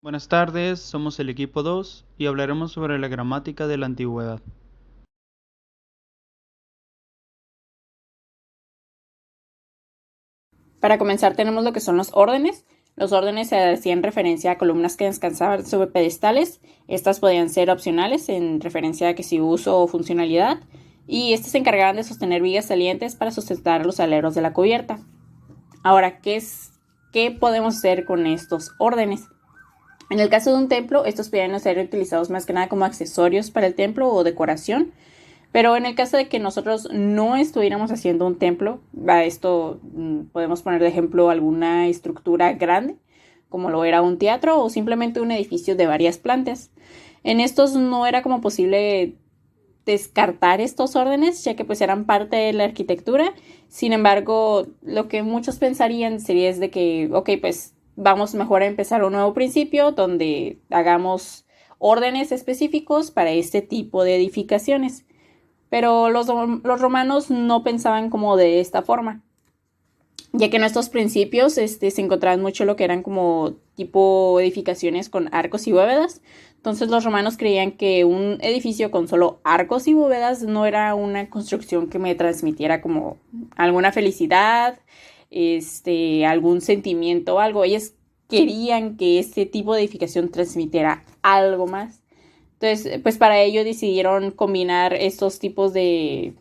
Buenas tardes, somos el equipo 2 y hablaremos sobre la gramática de la antigüedad. Para comenzar tenemos lo que son los órdenes. Los órdenes se hacían referencia a columnas que descansaban sobre pedestales. Estas podían ser opcionales en referencia a que si uso o funcionalidad. Y estas se encargaban de sostener vigas salientes para sustentar los aleros de la cubierta. Ahora, ¿qué podemos hacer con estos órdenes? En el caso de un templo, estos podían ser utilizados más que nada como accesorios para el templo o decoración. Pero en el caso de que nosotros no estuviéramos haciendo un templo, a esto podemos poner de ejemplo alguna estructura grande, como lo era un teatro o simplemente un edificio de varias plantas. En estos no era como posible descartar estos órdenes, ya que pues eran parte de la arquitectura. Sin embargo, lo que muchos pensarían sería es de que, ok, pues vamos mejor a empezar un nuevo principio donde hagamos órdenes específicos para este tipo de edificaciones. Pero los romanos no pensaban como de esta forma, ya que en estos principios se encontraban mucho lo que eran como tipo edificaciones con arcos y bóvedas. Entonces los romanos creían que un edificio con solo arcos y bóvedas no era una construcción que me transmitiera como alguna felicidad, algún sentimiento o algo. Ellos querían que este tipo de edificación transmitiera algo más. Entonces, pues para ello decidieron combinar estos tipos de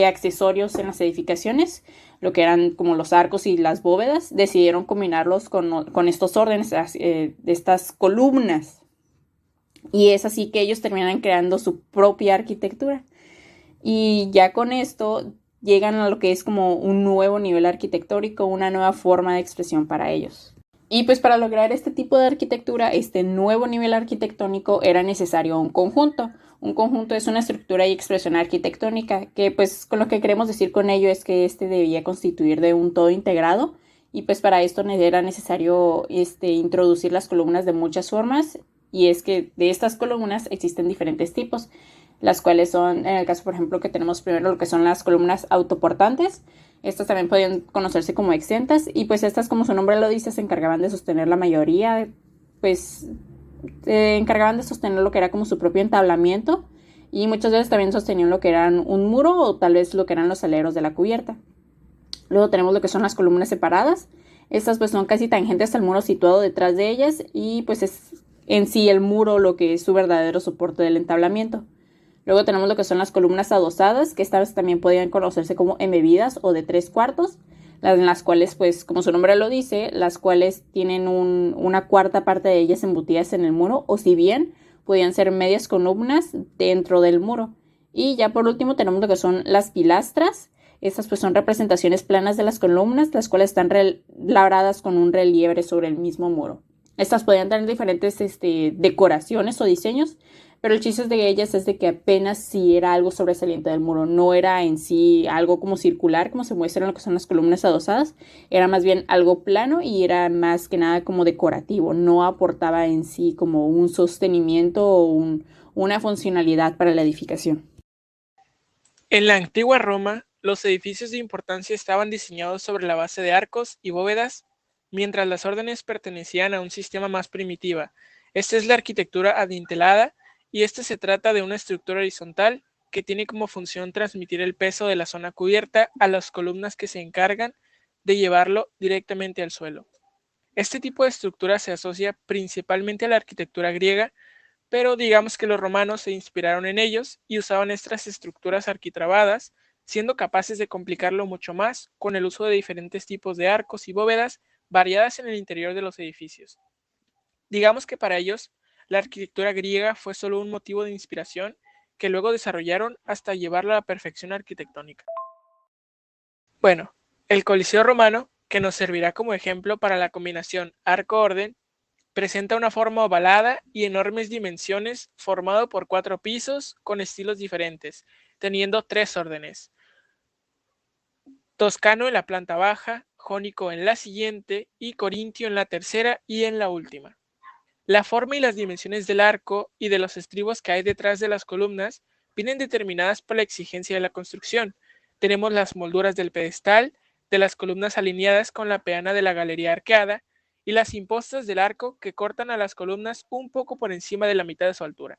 accesorios en las edificaciones, lo que eran como los arcos y las bóvedas, decidieron combinarlos con estos órdenes, de estas columnas. Y es así que ellos terminan creando su propia arquitectura. Y ya con esto llegan a lo que es como un nuevo nivel arquitectónico, una nueva forma de expresión para ellos. Y pues para lograr este tipo de arquitectura, este nuevo nivel arquitectónico, era necesario un conjunto. Un conjunto es una estructura y expresión arquitectónica que pues con lo que queremos decir con ello es que este debía constituir de un todo integrado y pues para esto era necesario introducir las columnas de muchas formas y es que de estas columnas existen diferentes tipos, las cuales son, en el caso por ejemplo que tenemos primero lo que son las columnas autoportantes. Estas también podían conocerse como exentas y pues estas, como su nombre lo dice, se encargaban de sostener la mayoría, pues se encargaban de sostener lo que era como su propio entablamiento y muchas veces también sostenían lo que eran un muro o tal vez lo que eran los aleros de la cubierta. Luego tenemos lo que son las columnas separadas. Estas pues son casi tangentes al muro situado detrás de ellas y pues es en sí el muro lo que es su verdadero soporte del entablamiento. Luego tenemos lo que son las columnas adosadas, que estas también podían conocerse como embebidas o de 3/4, en las cuales, pues, como su nombre lo dice, las cuales tienen una cuarta parte de ellas embutidas en el muro, o si bien podían ser medias columnas dentro del muro. Y ya por último tenemos lo que son las pilastras. Estas pues son representaciones planas de las columnas, las cuales están labradas con un relieve sobre el mismo muro. Estas podían tener diferentes decoraciones o diseños, pero el chiste de ellas es de que apenas sí era algo sobresaliente del muro, no era en sí algo como circular, como se muestra en lo que son las columnas adosadas, era más bien algo plano y era más que nada como decorativo, no aportaba en sí como un sostenimiento o una funcionalidad para la edificación. En la antigua Roma, los edificios de importancia estaban diseñados sobre la base de arcos y bóvedas, mientras las órdenes pertenecían a un sistema más primitiva. Esta es la arquitectura adintelada y este se trata de una estructura horizontal que tiene como función transmitir el peso de la zona cubierta a las columnas que se encargan de llevarlo directamente al suelo. Este tipo de estructura se asocia principalmente a la arquitectura griega, pero digamos que los romanos se inspiraron en ellos y usaban estas estructuras arquitrabadas, siendo capaces de complicarlo mucho más con el uso de diferentes tipos de arcos y bóvedas variadas en el interior de los edificios. Digamos que para ellos, la arquitectura griega fue solo un motivo de inspiración que luego desarrollaron hasta llevarla a la perfección arquitectónica. Bueno, el Coliseo romano, que nos servirá como ejemplo para la combinación arco-orden, presenta una forma ovalada y enormes dimensiones, formado por 4 pisos con estilos diferentes, teniendo 3 órdenes: toscano en la planta baja, jónico en la siguiente y corintio en la tercera y en la última. La forma y las dimensiones del arco y de los estribos que hay detrás de las columnas vienen determinadas por la exigencia de la construcción. Tenemos las molduras del pedestal, de las columnas alineadas con la peana de la galería arqueada y las impostas del arco que cortan a las columnas un poco por encima de la mitad de su altura,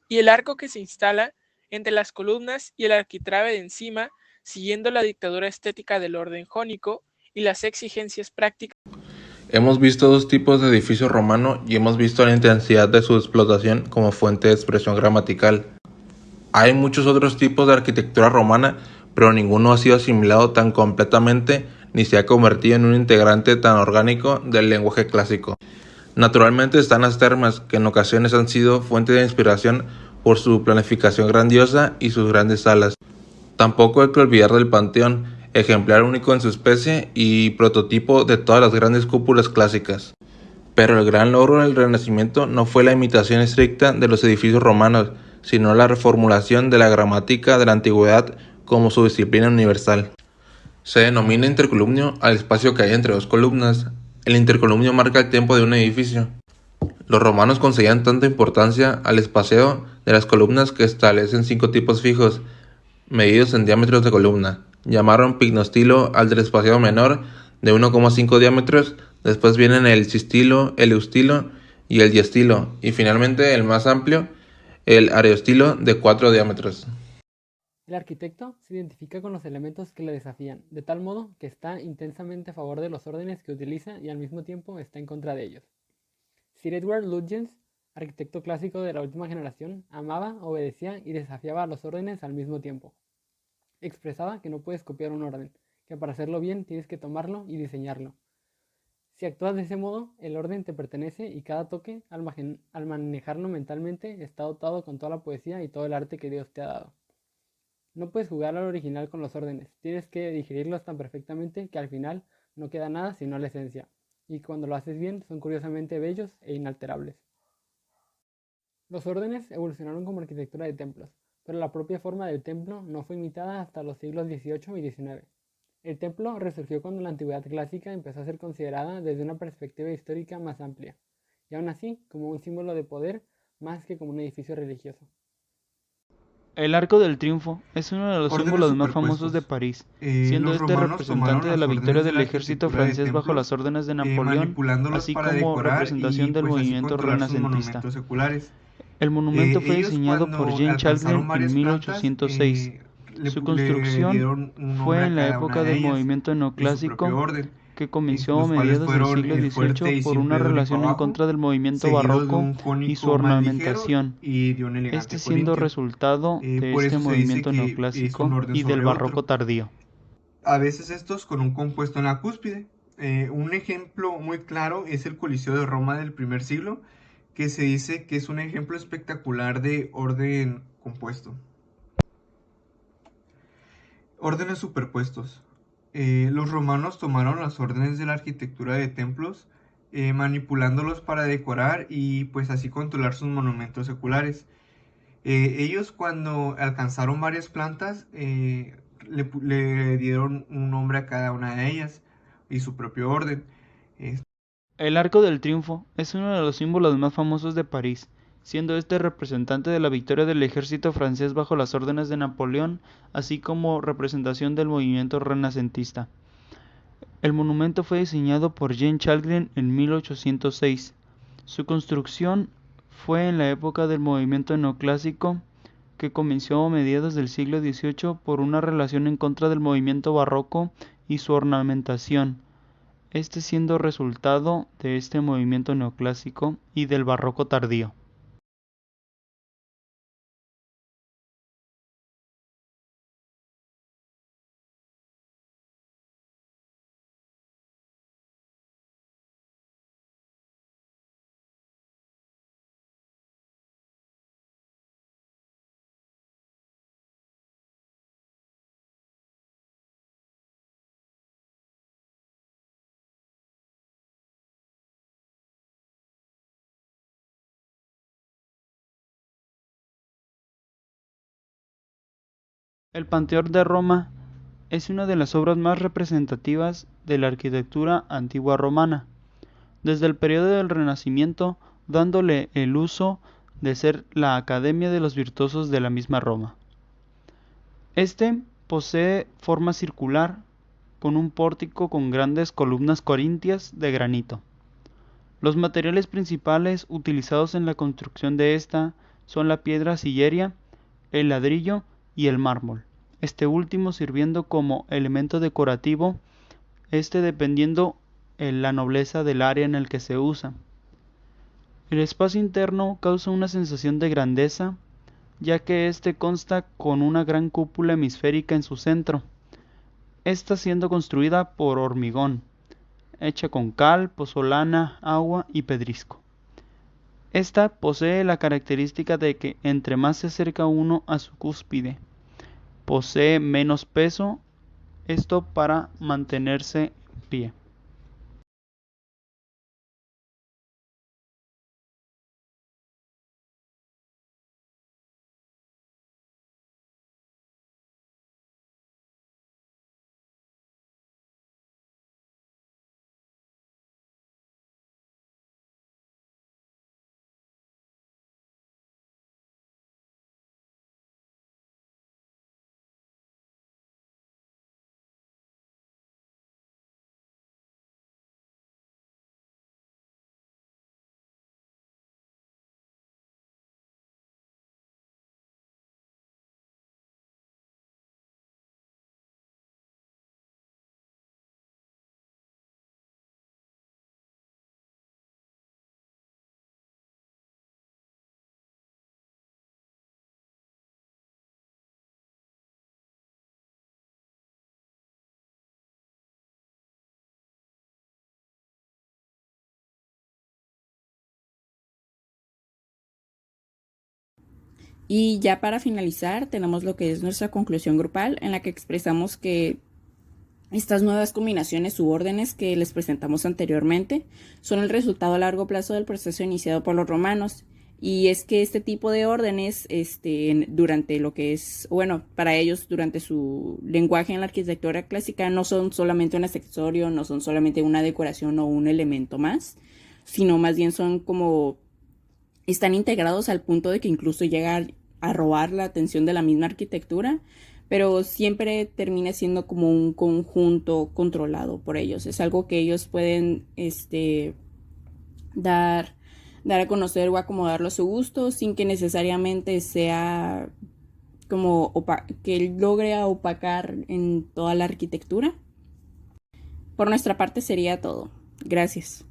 y el arco que se instala entre las columnas y el arquitrabe de encima, siguiendo la dictadura estética del orden jónico y las exigencias prácticas. Hemos visto dos tipos de edificio romano y hemos visto la intensidad de su explotación como fuente de expresión gramatical. Hay muchos otros tipos de arquitectura romana, pero ninguno ha sido asimilado tan completamente ni se ha convertido en un integrante tan orgánico del lenguaje clásico. Naturalmente están las termas, que en ocasiones han sido fuente de inspiración por su planificación grandiosa y sus grandes salas. Tampoco hay que olvidar del Panteón, ejemplar único en su especie y prototipo de todas las grandes cúpulas clásicas. Pero el gran logro del Renacimiento no fue la imitación estricta de los edificios romanos, sino la reformulación de la gramática de la antigüedad como su disciplina universal. Se denomina intercolumnio al espacio que hay entre dos columnas. El intercolumnio marca el tiempo de un edificio. Los romanos concedían tanta importancia al espaciado de las columnas que establecen 5 tipos fijos, medidos en diámetros de columna. Llamaron pignostilo al del espaciado menor de 1,5 diámetros, después vienen el cistilo, el eustilo y el diastilo, y finalmente el más amplio, el areostilo de 4 diámetros. El arquitecto se identifica con los elementos que le desafían, de tal modo que está intensamente a favor de los órdenes que utiliza y al mismo tiempo está en contra de ellos. Sir Edward Lutyens, arquitecto clásico de la última generación, amaba, obedecía y desafiaba a los órdenes al mismo tiempo. Expresaba que no puedes copiar un orden, que para hacerlo bien tienes que tomarlo y diseñarlo. Si actúas de ese modo, el orden te pertenece y cada toque, al manejarlo mentalmente, está dotado con toda la poesía y todo el arte que Dios te ha dado. No puedes jugar al original con los órdenes, tienes que digerirlos tan perfectamente que al final no queda nada sino la esencia, y cuando lo haces bien son curiosamente bellos e inalterables. Los órdenes evolucionaron como arquitectura de templos, pero la propia forma del templo no fue imitada hasta los siglos XVIII y XIX. El templo resurgió cuando la antigüedad clásica empezó a ser considerada desde una perspectiva histórica más amplia, y aún así como un símbolo de poder más que como un edificio religioso. El Arco del Triunfo es uno de los símbolos más famosos de París, siendo este representante de la victoria del ejército francés bajo las órdenes de Napoleón, así como representación del movimiento renacentista. El monumento fue diseñado por Jean Chalgrin en 1806. Su construcción fue en la época del movimiento neoclásico, que comenzó a mediados del siglo XVIII por una relación en contra del movimiento barroco y su ornamentación, este siendo resultado de este movimiento neoclásico y del barroco tardío. A veces estos con un compuesto en la cúspide. Un ejemplo muy claro es el Coliseo de Roma del primer siglo, que se dice que es un ejemplo espectacular de orden compuesto. Órdenes superpuestos. Los romanos tomaron las órdenes de la arquitectura de templos, manipulándolos para decorar y pues así controlar sus monumentos seculares. Ellos cuando alcanzaron varias plantas le dieron un nombre a cada una de ellas y su propio orden. El Arco del Triunfo es uno de los símbolos más famosos de París, siendo este representante de la victoria del ejército francés bajo las órdenes de Napoleón, así como representación del movimiento renacentista. El monumento fue diseñado por Jean Chalgrin en 1806. Su construcción fue en la época del movimiento neoclásico, que comenzó a mediados del siglo XVIII por una relación en contra del movimiento barroco y su ornamentación, este siendo resultado de este movimiento neoclásico y del barroco tardío. El Panteón de Roma es una de las obras más representativas de la arquitectura antigua romana, desde el periodo del Renacimiento, dándole el uso de ser la academia de los virtuosos de la misma Roma. Este posee forma circular, con un pórtico con grandes columnas corintias de granito. Los materiales principales utilizados en la construcción de esta son la piedra sillería, el ladrillo y el mármol, este último sirviendo como elemento decorativo, dependiendo la nobleza del área en el que se usa. El espacio interno causa una sensación de grandeza, ya que consta con una gran cúpula hemisférica en su centro, esta siendo construida por hormigón, hecha con cal, pozolana, agua y pedrisco. Esta posee la característica de que entre más se acerca uno a su cúspide, posee menos peso, esto para mantenerse en pie. Y ya para finalizar, tenemos lo que es nuestra conclusión grupal, en la que expresamos que estas nuevas combinaciones u órdenes que les presentamos anteriormente son el resultado a largo plazo del proceso iniciado por los romanos. Y es que este tipo de órdenes, durante lo que es, bueno, para ellos, durante su lenguaje en la arquitectura clásica, no son solamente un accesorio, no son solamente una decoración o un elemento más, sino más bien son como, están integrados al punto de que incluso llegan a robar la atención de la misma arquitectura, pero siempre termina siendo como un conjunto controlado por ellos. Es algo que ellos pueden dar a conocer o acomodarlo a su gusto sin que necesariamente sea como que él logre opacar en toda la arquitectura. Por nuestra parte sería todo. Gracias.